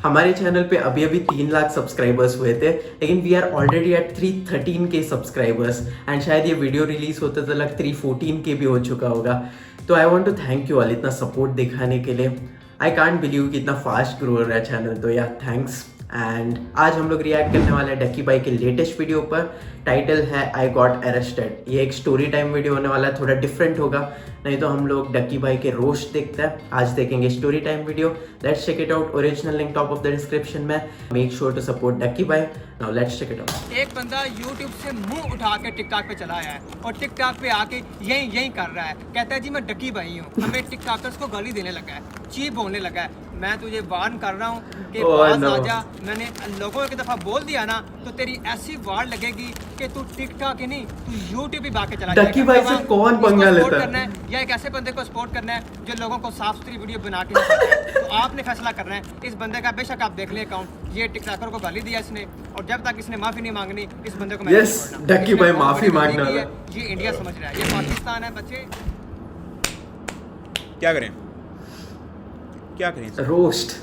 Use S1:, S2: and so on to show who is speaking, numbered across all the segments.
S1: हमारे चैनल पे अभी अभी 3 लाख सब्सक्राइबर्स हुए थे, लेकिन वी आर ऑलरेडी एट 313 के सब्सक्राइबर्स एंड शायद ये वीडियो रिलीज होते तो लग 314 के भी हो चुका होगा। तो I want to thank you all इतना सपोर्ट दिखाने के लिए। आई कांट बिलीव कि इतना फास्ट ग्रो हो रहा है चैनल, तो या थैंक्स। एंड आज हम लोग रिएक्ट करने वाले हैं डक्की भाई के लेटेस्ट वीडियो पर। टाइटल है आई गॉट अरेस्टेड। ये एक स्टोरी टाइम वीडियो होने वाला है, थोड़ा डिफरेंट होगा, नहीं तो हम लोग डक्की भाई के रोस्ट देखते हैं। आज देखेंगे story time video. Let's check it out. Original link top of the description में। Make sure to support Ducky भाई। Now let's check it out.
S2: एक बंदा YouTube से मुंह उठा के टिकटॉक पे चला आया है और टिकटॉक पे आके यही कर रहा है। कहता है जी मैं डक्की भाई हूँ। हमें टिकटॉकर्स को गाली देने लगा है, चीप होने लगा है। मैं तुझे वार्न कर रहा हूँ कि पास आ जा। मैंने लोगों को एक दफा बोल दिया ना तो तेरी ऐसी वार लगेगी कि तू टिकटॉक ही नहीं, तू YouTube भी बाके चला जाएगा।
S1: डक्की भाई से कौन पंगा लेता
S2: है या एक ऐसे बंदे को सपोर्ट करना है जो लोगों को साफ सुथरी वीडियो बना के दिखाता है। तो आपने फैसला करना है। इस बंदे का बेशक आप देख ले अकाउंट, ये टिकटॉकर को गाली दिया इसने, और जब तक इसने माफी नहीं मांगनी इस बंदे को
S1: यस डक्की भाई माफी मांग रहा है।
S2: ये इंडिया समझ रहा है, ये पाकिस्तान है बच्चे।
S3: क्या करें क्या करें
S1: रोस्ट।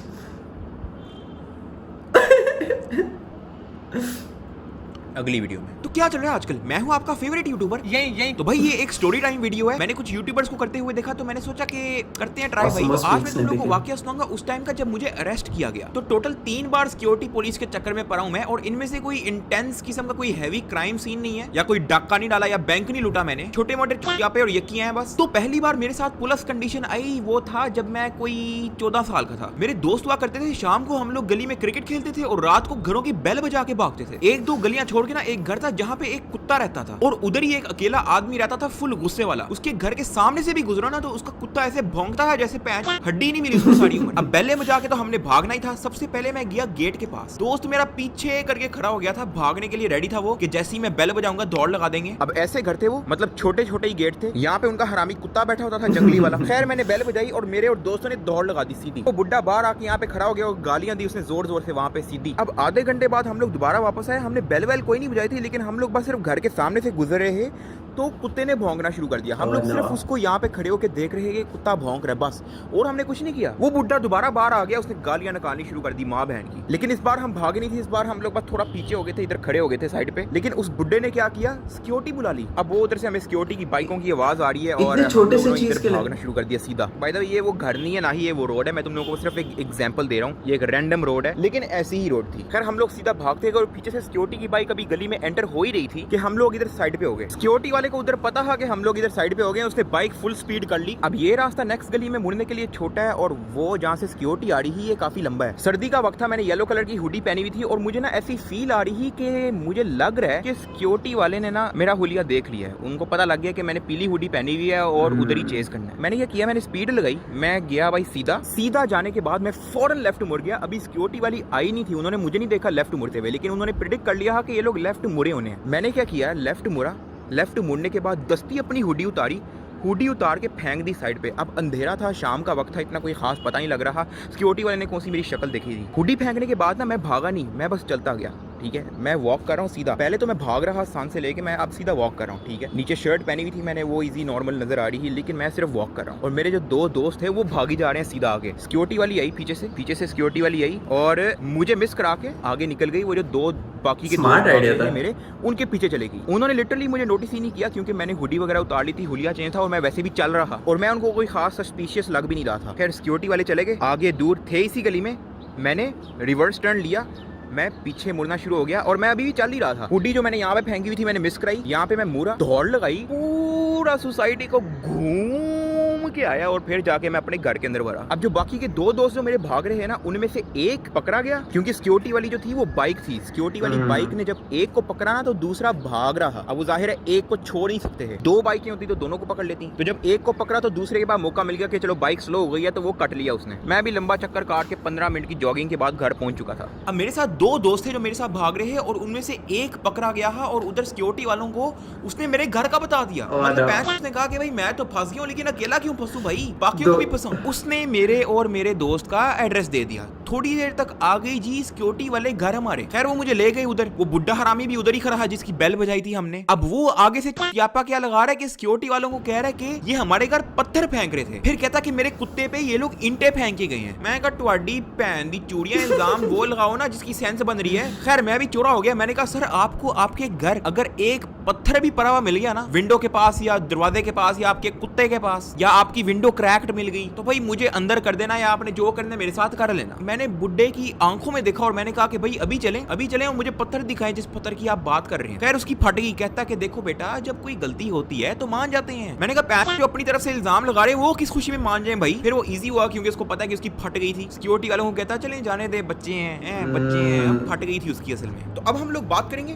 S3: अगली वीडियो में। तो क्या चल रहा है आजकल? मैं हूं आपका फेवरेट यूट्यूबर।
S2: यही
S3: तो भाई ये एक स्टोरी टाइम वीडियो है। मैंने कुछ यूट्यूबर्स को करते हुए देखा तो मैंने सोचा कि करते हैं ट्राई भाई। तो आज मैं तुम लोगों को वाकया सुनाऊंगा उस टाइम का जब मुझे अरेस्ट किया गया। तो टोटल 3 बार सिक्योरिटी पुलिस के चक्कर में पड़ा हूं मैं, और इनमें से कोई इंटेंस किस्म का कोई हैवी क्राइम सीन नहीं है, या कोई डाका नहीं डाला या बैंक नहीं लूटा मैंने। छोटे मोटे चुटियापे और यकियां हैं बस। तो पहली बार मेरे साथ पुलिस कंडीशन आई वो था जब मैं कोई 14 साल का था। मेरे दोस्त हुआ करते थे, शाम को हम लोग गली में क्रिकेट खेलते थे और रात को घरों की बेल बजा के भागते थे। 1-2 गलियां छोड़ के ना एक घर था जहाँ पे एक कुत्ता रहता था, और उधर ही एक अकेला आदमी रहता था फुल गुस्से वाला। उसके घर के सामने से भी गुजरा ना तो उसका कुत्ता ऐसे भौंकता है जैसे पैंच हड्डी नहीं मिली उसको सारी उम्र। अब बेले बजा के तो हमने भागना ही था। सबसे पहले मैं गया गेट के पास। दोस्त मेरा पीछे करके खड़ा हो गया था, भागने के लिए रेडी था वो कि जैसे ही मैं बेल बजाऊंगा दौड़ लगा देंगे। अब ऐसे घर थे वो, मतलब छोटे छोटे ही गेट थे। यहाँ पे उनका हरामी कुत्ता बैठा होता था जंगली वाला। खैर मैंने बेल बजाई और मेरे और दोस्तों ने दौड़ लगा दी सीधी। वो बुड्ढा बाहर आके यहाँ पे खड़ा हो गया और गालियां दी उसने जोर जोर से वहाँ पे सीधी। अब आधे घंटे बाद हम लोग दोबारा वापस आए। हमने बेल वेल कोई नहीं बजाई थी, लेकिन हम लोग बस सिर्फ घर के सामने से गुजर रहे हैं तो कुत्ते ने भौंकना शुरू कर दिया। हम लोग सिर्फ उसको यहाँ पे खड़े होकर देख रहे हैं कि कुत्ता भौंक रहा है बस, और हमने कुछ नहीं किया। वो बुड्ढा दोबारा बाहर आ गया, उसने गालियां निकालनी शुरू कर दी माँ बहन की। लेकिन इस बार हम भागे नहीं थे, इस बार हम लोग बस थोड़ा पीछे हो गए थे, इधर खड़े हो गए थे साइड पे। लेकिन उस बुड्ढे ने क्या किया, सिक्योरिटी बुला ली। अब वो उधर से हमें सिक्योरिटी की बाइकों की आवाज आ रही है और
S1: छोटे से चीज के
S3: भागना शुरू कर दिया सीधा। बाय द वे ये वो घर नहीं है ना ही ये वो रोड है। मैं तुम लोगों को सिर्फ एक एग्जाम्पल दे रहा हूँ, ये एक रैंडम रोड है लेकिन ऐसी ही रोड थी। खैर हम लोग सीधा भागते गए और पीछे से सिक्योरिटी की बाइक अभी गली में एंटर हो ही रही थी कि हम लोग इधर साइड पे हो गए। सिक्योरिटी वाले को उधर पता है कि हम लोग इधर साइड पे हो गए, उसने बाइक फुल स्पीड कर ली। अब ये रास्ता नेक्स्ट गली में मुड़ने के लिए छोटा है और वो जहाँ से सिक्योरिटी आ रही है ये काफी लंबा है। सर्दी का वक्त था, मैंने येलो कलर की हुडी पहनी हुई थी और मुझे ना ऐसी फील आ रही कि मुझे लग रहा है कि सिक्योरिटी वाले ने ना मेरा हुलिया देख लिया है। उनको पता लग गया कि मैंने पीली हुडी पहनी हुई है और उधर ही चेज करना है। मैंने ये किया, मैंने स्पीड लगाई, मैं गया भाई सीधा जाने के बाद मैं फौरन लेफ्ट मुड़ गया। अभी सिक्योरिटी वाली आई नहीं थी, उन्होंने मुझे नहीं देखा लेफ्ट मुड़ते हुए, लेकिन उन्होंने प्रिडिक्ट कर लिया कि ये लोग लेफ्ट मुड़े होने हैं। मैंने क्या किया, लेफ्ट मुड़ा। लेफ्ट मुड़ने के बाद दस्ती अपनी हुडी उतारी, हुडी उतार के फेंक दी साइड पे। अब अंधेरा था, शाम का वक्त था, इतना कोई खास पता नहीं लग रहा। सिक्योरिटी वाले ने कौन सी मेरी शक्ल देखी थी। हुडी फेंकने के बाद ना मैं भागा नहीं, मैं बस चलता गया। ठीक है, मैं वॉक कर रहा हूँ सीधा। पहले तो मैं भाग रहा स्थान से लेके मैं अब सीधा वॉक कर रहा हूँ। ठीक है, नीचे शर्ट पहनी हुई थी मैंने, वो इजी नॉर्मल नजर आ रही है, लेकिन मैं सिर्फ वॉक कर रहा हूँ। और मेरे जो 2 दोस्त थे वो भागी जा रहे हैं सीधा आगे। सिक्योरिटी वाली आई पीछे से सिक्योरिटी वाली आई और मुझे मिस करा के आगे निकल गई। वो जो 2 बाकी के
S1: स्मार्ट आइडिया था
S3: मेरे, उनके पीछे चले गई। उन्होंने लिटरली मुझे नोटिस ही नहीं किया क्योंकि मैंने हुडी वगैरह उतार ली थी, हुलिया चेंज था और मैं वैसे भी चल रहा और मैं उनको कोई खास सस्पिशियस लग भी नहीं रहा था। खैर सिक्योरिटी वाले चले गए, आगे दूर थे इसी गली में। मैंने रिवर्स टर्न लिया, मैं पीछे मुड़ना शुरू हो गया और मैं अभी भी चल ही रहा था। हुडी जो मैंने यहाँ पे फेंकी हुई थी मैंने मिस कराई, यहाँ पे मैं मुड़ा, दौड़ लगाई, पूरा सोसाइटी को घूम के आया और फिर जाके मैं अपने घर के अंदर भरा। अब जो बाकी के 2 दोस्त जो मेरे भाग रहे हैं ना, उनमें से एक पकड़ा गया क्योंकि सिक्योरिटी वाली जो थी वो बाइक थी। सिक्योरिटी वाली बाइक ने जब एक को पकड़ा ना तो दूसरा भाग रहा। अब वो जाहिर है एक को छोड़ नहीं सकते हैं, 2 बाइकें होती तो दोनों को पकड़ लेती। तो जब एक को पकड़ा तो दूसरे के बाद मौका मिल गया कि चलो बाइक स्लो हो गई है तो वो कट लिया उसने। मैं भी लंबा चक्कर काट के 15 मिनट की जॉगिंग के बाद घर पहुंच चुका था। अब मेरे साथ 2 दोस्त थे जो मेरे साथ भाग रहे हैं और उनमें से एक पकड़ा गया है और उधर सिक्योरिटी वालों को उसने मेरे घर का बता दिया। मतलब उसने कहा कि भाई मैं तो फंस गया हूँ लेकिन अकेला क्यों फंसूं भाई, बाकियों को भी फंसाऊं। उसने मेरे और मेरे दोस्त का एड्रेस दे दिया। थोड़ी देर तक आ गई जी सिक्योरिटी वाले घर हमारे। खैर वो मुझे ले गए उधर, वो बुड्ढा हरामी भी उधर ही खड़ा है जिसकी बेल बजाई थी हमने। अब वो आगे से यापा क्या लगा रहा है कि सिक्योरिटी वालों को कह रहा है कि ये हमारे घर पत्थर फेंक रहे थे, फिर कहता कि मेरे कुत्ते पे ये लोग इंटे फेंक के गए हैं। मैं कहा तुम्हारी भैन दी चूड़ियां, इल्जाम वो लगाओ ना जिसकी सेंस बन रही है। खैर मैं भी चोरा हो गया। मैंने कहा सर आपको आपके घर अगर एक पत्थर भी पड़ा हुआ मिल गया ना विंडो के पास या दरवाजे के पास या आपके कुत्ते के पास या आपकी विंडो क्रैक्ड मिल गई तो भाई मुझे अंदर कर देना या आपने जो करना मेरे साथ कर लेना। मैंने बुड्ढे की आंखों में देखा और मैंने कहा कि भाई अभी चलें और मुझे पत्थर दिखाएं जिस पत्थर की आप बात कर रहे हैं। खैर उसकी फट गई, कहता कि देखो बेटा जब कोई गलती होती है तो मान जाते हैं। मैंने कहा पैच जो अपनी तरफ से इल्जाम लगा रहे वो किस खुशी में मान जाए भाई। फिर वो इजी हुआ क्योंकि उसको पता है कि उसकी फट गई थी। सिक्योरिटी वालों को कहता चले जाने दे, बच्चे हैं बच्चे हैं, फट गई थी उसकी असल में। तो अब हम लोग बात करेंगे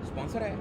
S3: स्पॉन्सर है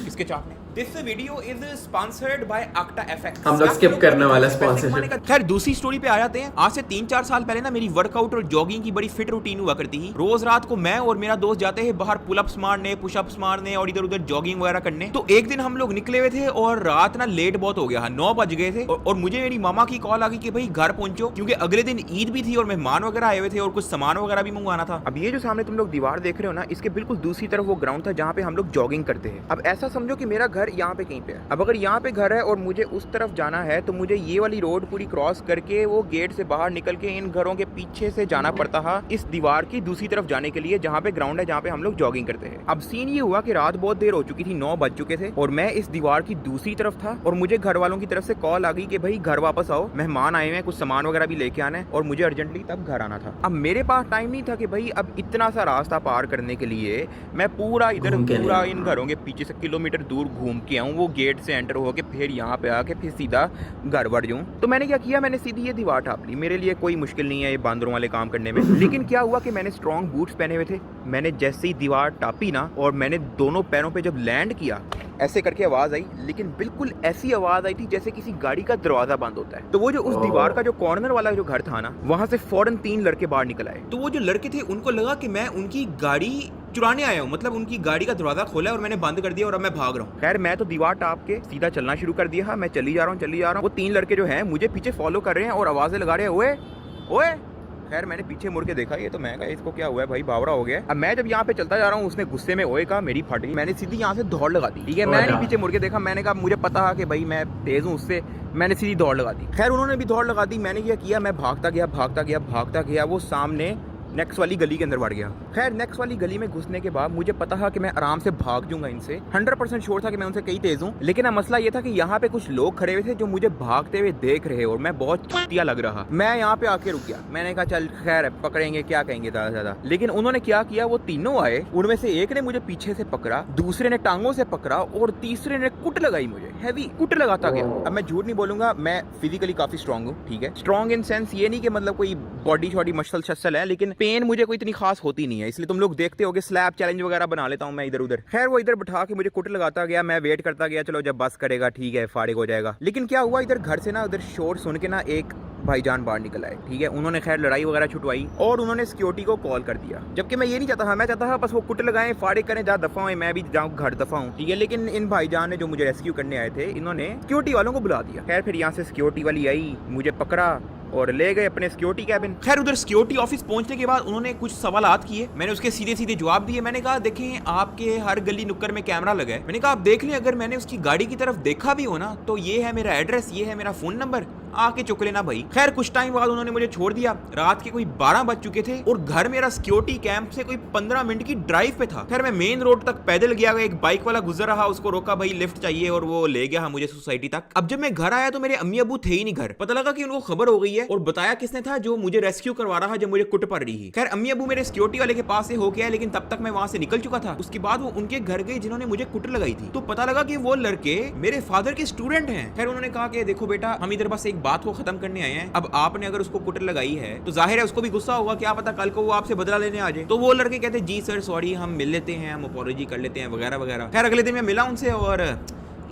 S3: इसके चापने। This video is sponsored by Acta FX।
S1: हम लोग स्किप करने वाला स्पॉन्सरशिप।
S3: खैर दूसरी स्टोरी पे आ जाते हैं। आज से 3-4 साल पहले ना मेरी वर्कआउट और जॉगिंग की बड़ी फिट रूटीन हुआ करती थी। रोज रात को मैं और मेरा दोस्त जाते हैं बाहर पुलअप्स मारने, पुशअप्स मारने और इधर उधर जॉगिंग वगैरह करने। तो एक दिन हम लोग निकले हुए थे और रात ना लेट बहुत हो गया, 9 बज गए थे और मुझे मेरी मामा की कॉल आ गई कि भाई घर पहुंचो क्योंकि अगले दिन ईद भी थी और मेहमान वगैरह आए हुए थे और कुछ सामान वगैरह भी मंगवाना था।
S4: अब ये जो सामने तुम लोग दीवार देख रहे हो ना, इसके बिल्कुल दूसरी तरफ वो ग्राउंड था जहाँ पे हम लोग जॉगिंग करते हैं। अब ऐसा समझो कि मेरा घर यहाँ पे कहीं पे है। अब अगर यहाँ पे घर है और मुझे उस तरफ जाना है तो मुझे ये वाली रोड पूरी क्रॉस करके वो गेट से बाहर निकल के इन घरों के पीछे से जाना पड़ता है इस दीवार की दूसरी तरफ जाने के लिए जहाँ पे ग्राउंड है जहाँ पे हम लोग जॉगिंग करते हैं। अब सीन ये हुआ कि रात बहुत देर हो चुकी थी, 9 बज चुके थे और मैं इस दीवार की दूसरी तरफ था और मुझे घर वालों की तरफ से कॉल आ गई कि भाई घर वापस आओ, मेहमान आए हुए हैं, कुछ सामान वगैरह भी लेके आना है और मुझे अर्जेंटली तब घर आना था। अब मेरे पास टाइम नहीं था कि भाई अब इतना सा रास्ता पार करने के लिए मैं पूरा इधर पूरा इन घरों के पीछे से किलोमीटर दूर घूम के आऊँ, वो गेट से एंटर होके फिर यहाँ पे आके फिर सीधा घर बढ़ जाऊँ। तो मैंने क्या किया, मैंने सीधी ये दीवार टाप ली। मेरे लिए कोई मुश्किल नहीं है ये बांदरों वाले काम करने में। लेकिन क्या हुआ कि मैंने स्ट्रॉन्ग बूट्स पहने हुए थे। मैंने जैसे ही दीवार टापी ना और मैंने दोनों पैरों पे जब लैंड किया ऐसे करके आवाज आई, लेकिन बिल्कुल ऐसी आवाज आई थी जैसे किसी गाड़ी का दरवाजा बंद होता है। तो वो जो उस दीवार का जो कॉर्नर वाला जो घर था ना, वहां से फौरन 3 लड़के बाहर निकल आए।
S3: तो वो जो लड़के थे उनको लगा कि मैं उनकी गाड़ी चुराने आया हूँ, मतलब उनकी गाड़ी का दरवाजा खोला और मैंने बंद कर दिया और अब मैं भाग रहा हूँ।
S4: खैर मैं तो दीवार टाप के सीधा चलना शुरू कर दिया। मैं चली जा रहा हूँ। वो 3 लड़के जो हैं मुझे पीछे फॉलो कर रहे हैं और आवाजें लगा रहे हैं, ओए ओए। खैर मैंने पीछे मुड़ के देखा, ये तो मैं कहा इसको क्या हुआ है भाई, बावरा हो गया। अब मैं जब यहाँ पे चलता जा रहा हूँ उसने गुस्से में ओए कहा, मेरी फट गई। मैंने सीधी यहाँ से दौड़ लगा दी। ठीक है, मैंने पीछे मुड़ के देखा, मैंने कहा मुझे पता है कि भाई मैं तेज हूँ उससे, मैंने सीधी दौड़ लगा दी। खैर उन्होंने भी दौड़ लगा दी। मैंने क्या किया, मैं भागता गया वो सामने नेक्स्ट वाली गली के अंदर बढ़ गया। खैर नेक्स्ट वाली गली में घुसने के बाद मुझे पता था कि मैं आराम से भाग जाऊंगा इनसे, 100% श्योर था कि मैं उनसे कहीं तेज हूँ। लेकिन अब मसला ये था कि यहाँ पे कुछ लोग खड़े हुए थे जो मुझे भागते हुए देख रहे और मैं बहुत चुतिया लग रहा। मैं यहाँ पे आके रुक गया। मैंने कहा चल खैर पकड़ेंगे, क्या कहेंगे ज्यादा। लेकिन उन्होंने क्या किया, वो तीनों आए, उनमें से एक ने मुझे पीछे से पकड़ा, दूसरे ने टांगों से पकड़ा और तीसरे ने कुट लगाई मुझे, हैवी कुट लगाता गया। अब मैं झूठ नहीं बोलूंगा, मैं फिजिकली काफी स्ट्रॉन्ग हूँ। ठीक है, स्ट्रॉन्ग इन सेंस ये नहीं कि मतलब कोई बॉडी शॉडी मसल है, लेकिन पेन मुझे कोई इतनी खास होती नहीं है। इसलिए तुम लोग देखते होगे स्लैब चैलेंज वगैरह बना लेता हूं मैं इधर उधर। खैर वो इधर बिठा के मुझे कुट लगाता गया, मैं वेट करता गया, चलो जब बस करेगा ठीक है फारिग हो जाएगा। लेकिन क्या हुआ, इधर घर से ना उधर शोर सुन के ना एक भाईजान बाहर निकल आए। ठीक है, उन्होंने खैर लड़ाई वगैरह छुटवाई और उन्होंने सिक्योरिटी को कॉल कर दिया। जबकि मैं ये नहीं चाहता था, मैं चाहता था बस वो कुट लगाएं, फारिग करें, जा दफा हुए, मैं भी जाऊँ घर दफा हूँ। ठीक है, लेकिन इन भाईजान ने जो मुझे रेस्क्यू करने आए थे, इन्होंने सिक्योरिटी वालों को बुला दिया। खैर फिर यहाँ से सिक्योरिटी वाली आई, मुझे पकड़ा और ले गए अपने सिक्योरिटी कैबिन।
S3: खैर उधर सिक्योरिटी ऑफिस पहुंचने के बाद उन्होंने कुछ सवालात किए, मैंने उसके सीधे सीधे जवाब दिए। मैंने कहा देखें आपके हर गली नुक्कड़ में कैमरा लगा है, मैंने कहा आप देख लें, अगर मैंने उसकी गाड़ी की तरफ देखा भी हो ना तो ये है मेरा एड्रेस, ये है मेरा फोन नंबर, आके चुक लेना भाई। खैर कुछ टाइम बाद उन्होंने मुझे छोड़ दिया। रात के कोई 12 बज चुके थे और घर मेरा सिक्योरिटी कैंप से कोई 15 मिनट की ड्राइव पे था। खैर मैं मेन रोड तक पैदल गया, एक बाइक वाला गुजर रहा, उसको रोका, भाई लिफ्ट चाहिए, और वो ले गया मुझे सोसाइटी तक। अब जब मैं घर आया तो मेरे अम्मी अबू थे ही नहीं घर। पता लगा कि उनको खबर हो गई है और बताया किसने था, जो मुझे रेस्क्यू करवा रहा जब मुझे कुट पड़ रही थी। खैर अम्मी अबू मेरे सिक्योरिटी वाले के पास से हो गया, लेकिन तब तक मैं वहां से निकल चुका था। उसके बाद वो उनके घर गए जिन्होंने मुझे कुट लगाई थी, तो पता लगा कि वो लड़के मेरे फादर के स्टूडेंट हैं। खैर उन्होंने कहा कि देखो बेटा, हम इधर बस एक बात को खत्म करने आए हैं, अब आपने अगर उसको कुटर लगाई है तो जाहिर है उसको भी गुस्सा होगा, क्या पता कल को वो आपसे बदला लेने आ जाए। तो वो लड़के कहते जी सर सॉरी, हम मिल लेते हैं, हम अपॉलॉजी कर लेते हैं वगैरह वगैरह। खैर अगले दिन मैं मिला उनसे और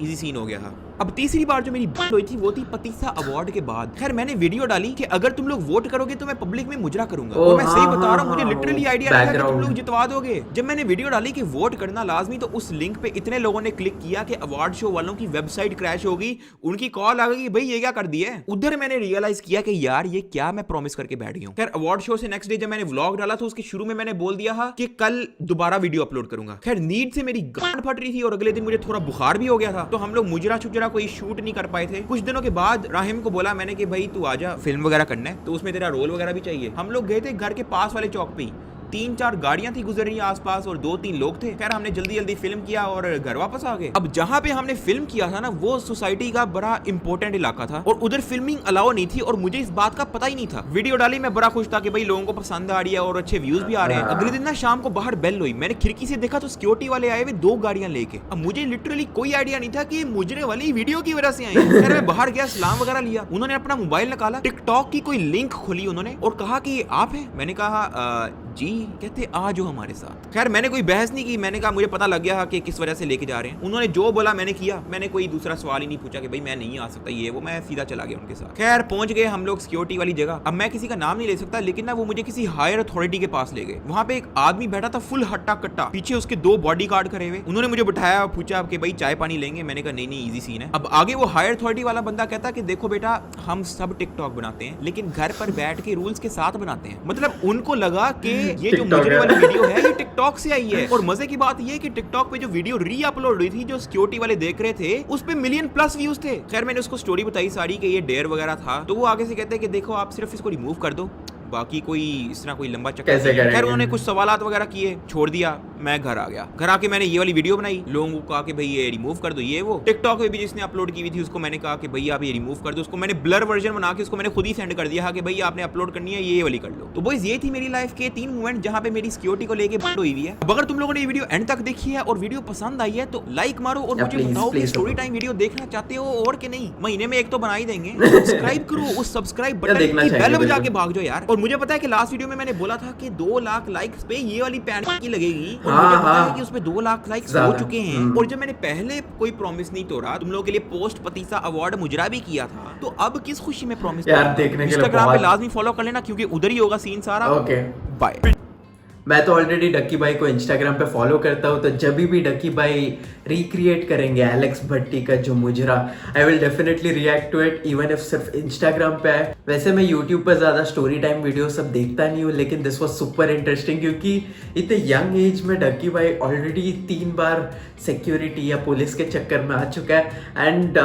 S3: इजी सीन हो गया था। अब तीसरी बार जो मेरी बात हुई थी वो थी पतीसा अवार्ड के बाद। खैर मैंने वीडियो डाली कि अगर तुम लोग वोट करोगे तो मैं पब्लिक में मुजरा करूंगा, और मैं सही बता रहा हूँ, मुझे लिटरली आइडिया लगा कि तुम लोग जितवा दोगे। जब मैंने वीडियो डाली कि वोट करना लाजमी, तो उस लिंक पे इतने लोगों ने क्लिक किया कि अवार्ड शो वालों की वेबसाइट क्रैश होगी, उनकी कॉल आ गई, भाई ये क्या कर दिया है। उधर मैंने रियलाइज किया कि यार ये क्या मैं प्रॉमिस करके बैठ गया हूं। खैर अवार्ड शो से नेक्स्ट डे जब मैंने व्लॉग डाला तो उसके शुरू में मैंने बोल दिया था कि कल दोबारा वीडियो अपलोड करूंगा। खैर नींद से मेरी गांड फट रही थी और अगले दिन मुझे थोड़ा बुखार भी हो गया था, तो हम लोग मुजरा छुजरा कोई शूट नहीं कर पाए थे। कुछ दिनों के बाद राहिम को बोला मैंने कि भाई तू आजा, फिल्म वगैरह करना है, तो उसमें तेरा रोल वगैरह भी चाहिए। हम लोग गए थे घर के पास वाले चौक पे, 3-4 गाड़ियां थी गुजर रही आसपास और 2-3 लोग थे। खैर हमने जल्दी जल्दी फिल्म किया और घर वापस आ गए। अब जहां पे हमने फिल्म किया था ना वो सोसाइटी का बड़ा इंपॉर्टेंट इलाका था और उधर फिल्मिंग अलाउ नहीं थी और मुझे इस बात का पता ही नहीं था। वीडियो डाली, मैं बड़ा खुश था कि भाई लोगों को पसंद आ रही है और अच्छे व्यूज भी आ रहे हैं। अगले दिन ना शाम को बाहर बेल हुई, मैंने खिड़की से देखा तो सिक्योरिटी वाले आए हुए 2 गाड़ियां लेके। अब मुझे लिटरली कोई आइडिया नहीं था कि मुजरे वाली वीडियो की वजह से आई। खैर मैं बाहर गया, सलाम वगैरह लिया, उन्होंने अपना मोबाइल निकाला, टिकटॉक की कोई लिंक खोली उन्होंने और कहा कि आप हैं। मैंने कहा जी, कहते आ जाओ हमारे साथ। खैर मैंने कोई बहस नहीं की, मैंने कहा मुझे पता लग गया कि किस वजह से लेके जा रहे हैं। उन्होंने जो बोला मैंने किया, मैंने कोई दूसरा सवाल ही नहीं पूछा कि भाई मैं नहीं आ सकता ये वो, मैं सीधा चला गया उनके साथ। खैर पहुंच गए हम लोग सिक्योरिटी वाली जगह। अब मैं किसी का नाम नहीं ले सकता, लेकिन ना वो मुझे किसी हायर अथॉरिटी के पास ले गए। वहां पे एक आदमी बैठा था फुल हट्टा कट्टा, पीछे उसके 2 बॉडीगार्ड खड़े हुए। उन्होंने मुझे बिठाया, पूछा कि भाई चाय पानी लेंगे। मैंने कहा नहीं इजी सीन है। अब आगे वो हायर अथॉरिटी वाला बंदा कहता कि देखो बेटा हम सब टिकटॉक बनाते हैं, लेकिन घर पर बैठ के रूल्स के साथ बनाते हैं। मतलब उनको लगा कि ये जो मुजरे वाली वीडियो है ये टिकटॉक से आई है। और मजे की बात ये है कि टिकटॉक पे जो वीडियो री अपलोड हुई थी, जो सिक्योरिटी वाले देख रहे थे, उस पे $1,000,000+ व्यूज थे। खैर मैंने उसको स्टोरी बताई सारी कि ये डेयर वगैरह था, तो वो आगे से कहते हैं कि देखो आप सिर्फ इसको रिमूव कर दो, बाकी कोई इस तरह कोई लंबा चक्कर। खैर उन्होंने कुछ सवालात वगैरह किए, छोड़ दिया, मैं घर आ गया। घर आके मैंने ये वाली वीडियो बनाई, लोगों को कहा कि भाई ये रिमूव कर दो ये वो। टिकटॉक पे भी जिसने अपलोड की हुई थी उसको मैंने कहा कि भाई आप ये रिमूव कर दो। उसको मैंने ब्लर वर्जन बना के उसको मैंने खुद ही सेंड कर दिया कि भाई आपने अपलोड करनी है ये वाली कर लो। तो बॉयज ये थी मेरी लाइफ के 3 मोमेंट जहां पे मेरी सिक्योरिटी को लेके बात हुई है। अब अगर तुम लोगों ने ये वीडियो एंड तक देखी है और वीडियो पसंद आई है तो लाइक मारो और मुझे बताओ कि स्टोरी टाइम वीडियो देखना चाहते हो और कि नहीं। महीने में एक तो बना ही देंगे। सब्सक्राइब करो, उस सब्सक्राइब बटन की बेल बजा के भाग जाओ यार। और मुझे पता है कि लास्ट वीडियो में मैंने बोला था कि 2 लाख लाइक्स पे ये वाली पैन की लगेगी, और मुझे पता है कि उसपे 2 लाख लाइक्स हो चुके हैं। और जब मैंने पहले कोई प्रॉमिस नहीं तोड़ा, तुम लोगों के लिए पोस्ट पतीसा अवार्ड मुजरा भी किया था, तो अब किस खुशी में प्रॉमिस यार देखने के लिए इंस्टाग्राम पे लाजमी फॉलो कर लेना क्योंकि उधर ही होगा सीन सारा। Okay bye.
S1: मैं तो ऑलरेडी डक्की भाई को इंस्टाग्राम पे फॉलो करता हूँ, तो जब भी डक्की भाई रिक्रिएट करेंगे एलेक्स भट्टी का जो मुजरा, I will definitely react to it even if सिर्फ इंस्टाग्राम पे है। वैसे मैं यूट्यूब पर ज़्यादा स्टोरी टाइम वीडियो सब देखता नहीं हूँ, लेकिन दिस वाज सुपर इंटरेस्टिंग क्योंकि इतने यंग एज में डक्की भाई ऑलरेडी 3 बार सिक्योरिटी या पुलिस के चक्कर में आ चुका है। एंड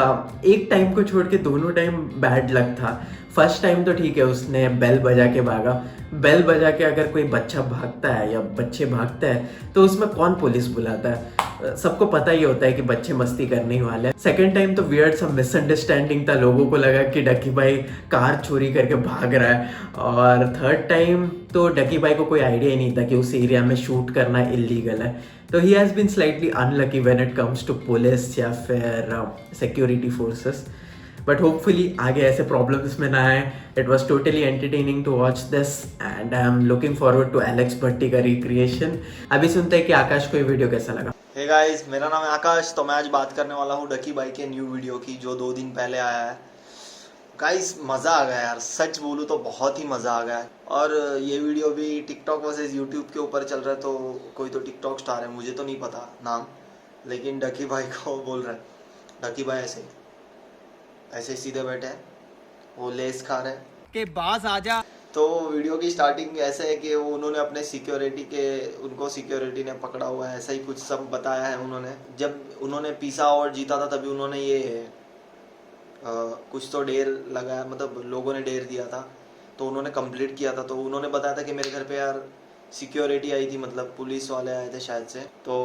S1: एक टाइम को छोड़ के दोनों टाइम बैड लक था। फर्स्ट टाइम तो ठीक है, उसने बेल बजा के भागा। बेल बजा के अगर कोई बच्चा भागता है या बच्चे भागते हैं तो उसमें कौन पुलिस बुलाता है? सबको पता ही होता है कि बच्चे मस्ती करने ही वाले हैं। सेकेंड टाइम तो वियर्ड सा मिसअंडरस्टैंडिंग था, लोगों को लगा कि डक्की भाई कार चोरी करके भाग रहा है। और थर्ड टाइम तो डक्की भाई को कोई आइडिया ही नहीं था कि उस एरिया में शूट करना इलीगल है। तो he has been slightly unlucky when it comes to police या फिर सिक्योरिटी फोर्सेस। बट होपफुली आगे ऐसे प्रॉब्लम्स में ना आए। It was totally entertaining to watch this and I am looking forward to Alex Bhatti का रिक्रिएशन। अभी सुनते हैं कि आकाश को ये वीडियो कैसा लगा।
S5: हे गाइस, मेरा नाम है आकाश। तो मैं आज बात करने वाला हूँ डक्की भाई के न्यू वीडियो की जो 2 दिन पहले आया है। गाइस मज़ा आ गया यार, सच बोलूँ तो बहुत ही मज़ा आ गया। और ये वीडियो भी टिकटॉक वर्सेस यूट्यूब के ऊपर चल रहा है, तो कोई तो टिकटॉक स्टार है, मुझे तो नहीं पता नाम, लेकिन डक्की भाई को बोल रहा है। डक्की भाई ऐसे सीधे बैठे हैं, वो लेस खा रहे हैं
S2: के बाज आजा।
S5: तो वीडियो की स्टार्टिंग ऐसे है कि वो उन्होंने अपने उनको सिक्योरिटी ने पकड़ा हुआ है, ऐसा ही कुछ सब बताया है उन्होंने। जब उन्होंने पिज़्ज़ा अवार्ड जीता था तभी उन्होंने ये कुछ तो डेयर लगाया, मतलब लोगों ने डेयर दिया था तो उन्होंने कंप्लीट किया था। तो उन्होंने बताया था कि मेरे घर पे यार सिक्योरिटी आई थी, मतलब पुलिस वाले आए थे शायद से। तो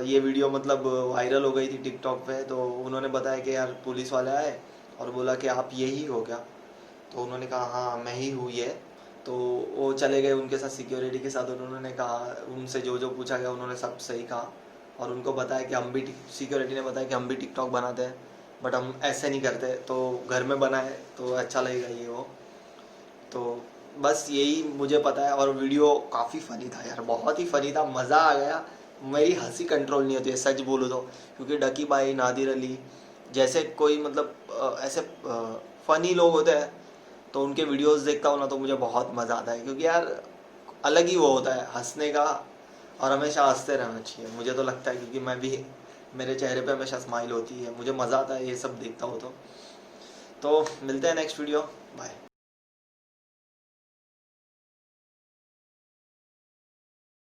S5: ये वीडियो मतलब वायरल हो गई थी टिकटॉक पे। तो उन्होंने बताया कि यार पुलिस वाले आए और बोला कि आप यही हो क्या? तो उन्होंने कहा हाँ मैं ही हूँ ये। तो वो चले गए उनके साथ सिक्योरिटी के साथ। उन्होंने कहा, उनसे जो जो पूछा गया उन्होंने सब सही कहा और उनको बताया कि हम भी सिक्योरिटी ने बताया कि हम भी टिकटॉक बनाते हैं बट हम ऐसे नहीं करते, तो घर में बनाए तो अच्छा लगेगा ये वो। तो बस यही मुझे पता है। और वीडियो काफ़ी फ़नी था यार, बहुत ही फ़नी था, मज़ा आ गया। मेरी हंसी कंट्रोल नहीं होती है सच बोलूँ तो, क्योंकि डक्की भाई, नादिर अली, जैसे कोई मतलब ऐसे फ़नी लोग होते हैं तो उनके वीडियोस देखता हूँ ना तो मुझे बहुत मज़ा आता है, क्योंकि यार अलग ही वो होता है हंसने का, और हमेशा हंसते रहना चाहिए मुझे तो लगता है, क्योंकि मैं भी, मेरे चेहरे पे हमेशा स्माइल होती है, मुझे मज़ा आता है ये सब देखता हूँ तो मिलते हैं नेक्स्ट वीडियो, बाय।